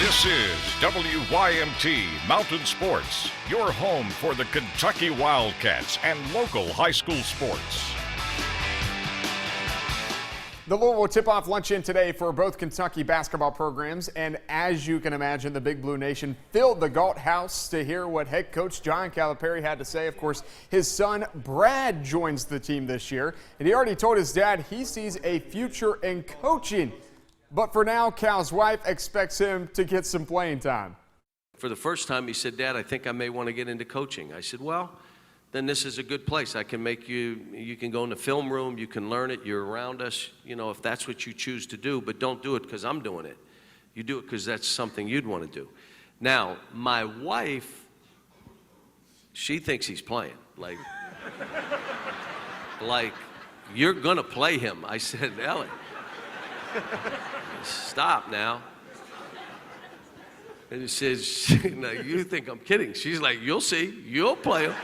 This is WYMT Mountain Sports, your home for the Kentucky Wildcats and local high school sports. The Louisville Tipoff Luncheon today for both Kentucky basketball programs, and as you can imagine, the Big Blue Nation filled the Galt House to hear what head coach John Calipari had to say. Of course, his son Brad joins the team this year, and he already told his dad he sees a future in coaching. But for now, Cal's wife expects him to get some playing time. For the first time, he said, "Dad, I think I may want to get into coaching." I said, "Well, then this is a good place. I can make you can go in the film room, you can learn it, you're around us, if that's what you choose to do, but don't do it because I'm doing it. You do it because that's something you'd want to do." Now, my wife, she thinks he's playing. Like you're going to play him. I said, "Ellie, stop now." And he says, "No, you think I'm kidding." She's like, "You'll see. You'll play him."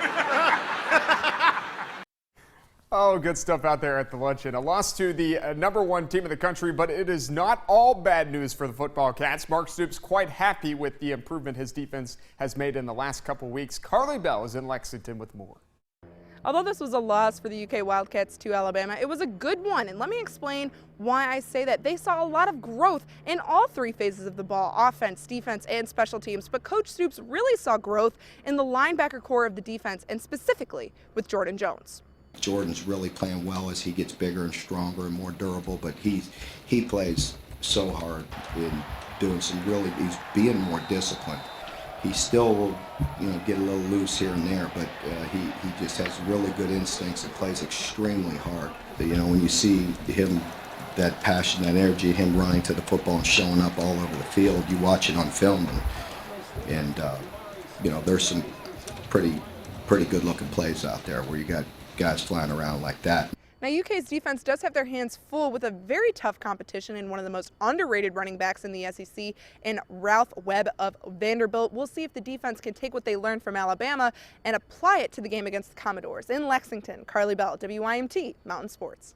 Oh, good stuff out there at the luncheon. A loss to the #1 team in the country, but it is not all bad news for the football Cats. Mark Stoops quite happy with the improvement his defense has made in the last couple weeks. Carly Bell is in Lexington with more. Although this was a loss for the UK Wildcats to Alabama, it was a good one, and let me explain why I say that. They saw a lot of growth in all three phases of the ball, offense, defense, and special teams, but Coach Stoops really saw growth in the linebacker core of the defense, and specifically with Jordan Jones. Jordan's really playing well as he gets bigger and stronger and more durable, but he plays so hard in doing he's being more disciplined. He still will, get a little loose here and there, but he just has really good instincts and plays extremely hard. When you see him, that passion, that energy, him running to the football and showing up all over the field, you watch it on film, and there's some pretty good looking plays out there where you got guys flying around like that. Now, UK's defense does have their hands full with a very tough competition in one of the most underrated running backs in the SEC in Ralph Webb of Vanderbilt. We'll see if the defense can take what they learned from Alabama and apply it to the game against the Commodores. In Lexington, Carly Bell, WYMT Mountain Sports.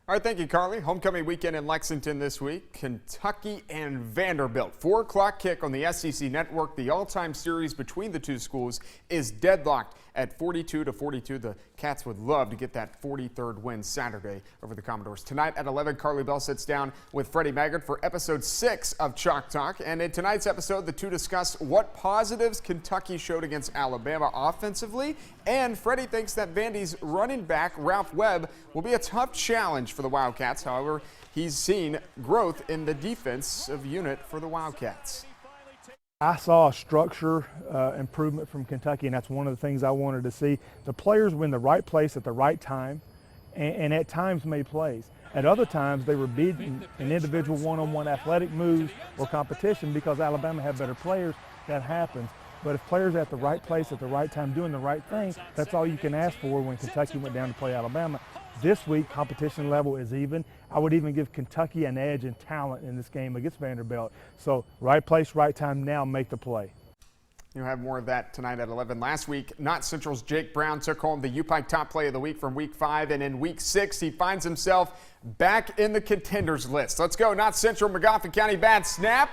All right, thank you, Carly. Homecoming weekend in Lexington this week. Kentucky and Vanderbilt. 4 o'clock kick on the SEC Network. The all-time series between the two schools is deadlocked at 42-42. The Cats would love to get that 43rd win Saturday over the Commodores. Tonight at 11, Carly Bell sits down with Freddie Maggard for episode 6 of Chalk Talk. And in tonight's episode, the two discuss what positives Kentucky showed against Alabama offensively. And Freddie thinks that Vandy's running back, Ralph Webb, will be a tough challenge for the Wildcats. However, he's seen growth in the defensive unit for the Wildcats. I saw a structure improvement from Kentucky, and that's one of the things I wanted to see. The players were in the right place at the right time, and at times made plays. At other times, they were beating an individual one-on-one athletic moves or competition because Alabama had better players. That happens. But if players are at the right place at the right time doing the right thing, that's all you can ask for when Kentucky went down to play Alabama. This week, competition level is even. I would even give Kentucky an edge in talent in this game against Vanderbilt. So right place, right time, now make the play. You'll have more of that tonight at 11. Last week, Not Central's Jake Brown took home the UPIKE Top Play of the Week from Week 5, and in Week 6, he finds himself back in the Contenders list. Let's go, Not Central, Magoffin County, bad snap.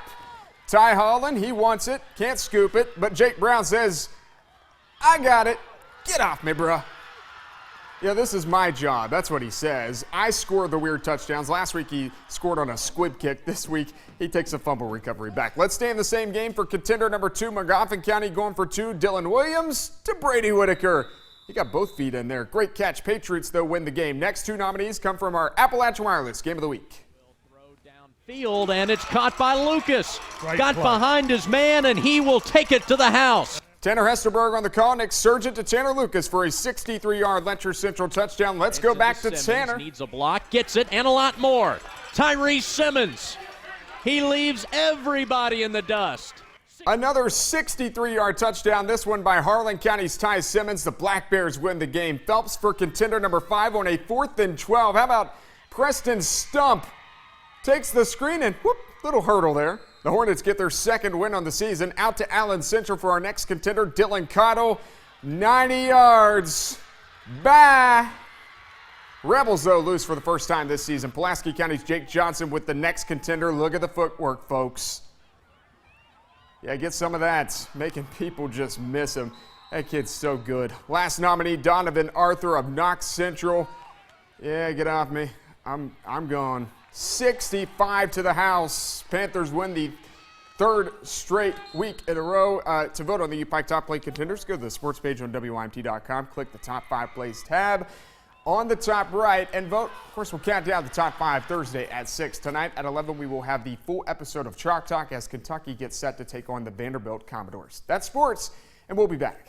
Ty Holland, he wants it, can't scoop it, but Jake Brown says, "I got it. Get off me, bruh." Yeah, this is my job. That's what he says. I score the weird touchdowns. Last week he scored on a squib kick. This week he takes a fumble recovery back. Let's stay in the same game for contender number 2, Magoffin County going for 2. Dylan Williams to Brady Whitaker. He got both feet in there. Great catch. Patriots, though, win the game. Next 2 nominees come from our Appalachian Wireless Game of the Week. Field, and it's caught by Lucas. Got behind his man, and he will take it to the house. Tanner Hesterberg on the call. Nick Sargent to Tanner Lucas for a 63-yard Letcher Central touchdown. Let's go back to Tanner. Needs a block, gets it, and a lot more. Tyrese Simmons. He leaves everybody in the dust. Another 63-yard touchdown, this one by Harlan County's Ty Simmons. The Black Bears win the game. Phelps for contender number 5 on a 4th and 12. How about Preston Stump? Takes the screen and whoop, little hurdle there. The Hornets get their 2nd win on the season. Out to Allen Central for our next contender, Dylan Cottle. 90 yards. Bye. Rebels, though, lose for the first time this season. Pulaski County's Jake Johnson with the next contender. Look at the footwork, folks. Yeah, get some of that. Making people just miss him. That kid's so good. Last nominee, Donovan Arthur of Knox Central. Yeah, get off me. I'm gone. 65 to the house. Panthers win the third straight week in a row. To vote on the UPIKE Top Play Contenders, go to the sports page on WYMT.com. Click the Top 5 Plays tab on the top right and vote. Of course, we'll count down the top 5 Thursday at 6. Tonight at 11, we will have the full episode of Chalk Talk as Kentucky gets set to take on the Vanderbilt Commodores. That's sports, and we'll be back.